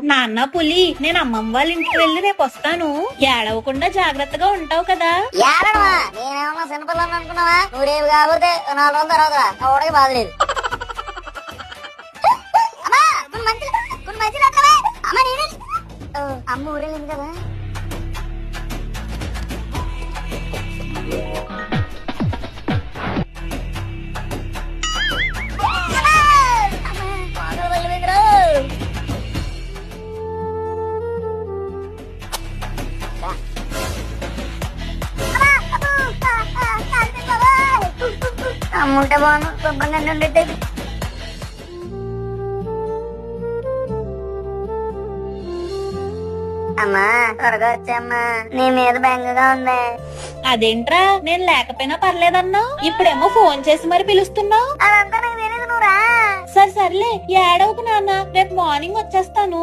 నాన్న పులి, నేను అమ్మమ్మ వాళ్ళ ఇంటికి వెళ్ళి రేపు వస్తాను. ఏడవకుండా జాగ్రత్తగా ఉంటావు కదా? ఏడవా? నేనేమన్నా చిన్నపిల్లని అనుకున్నావా? నువ్వు రేపు కాకపోతే 4 రోజుల తర్వాత ఎవడికి బాధలేదు. అమ్మ ఊరేళ్ళింది కదా. అమ్ముంటే బాను శుభ్రంగా ఉండేది. అమ్మా త్వరగా వచ్చామ్మా, నీ మీద బెంగగా ఉంది. అదేంట్రా, నేను లేకపోయినా పర్లేదన్నా, ఇప్పుడేమో ఫోన్ చేసి మరి పిలుస్తున్నావు. అదంతా నాకు తెలియదు, నువ్వు రా. సరే సర్లే, ఏడవకు నాన్న, రేపు మార్నింగ్ వచ్చేస్తాను.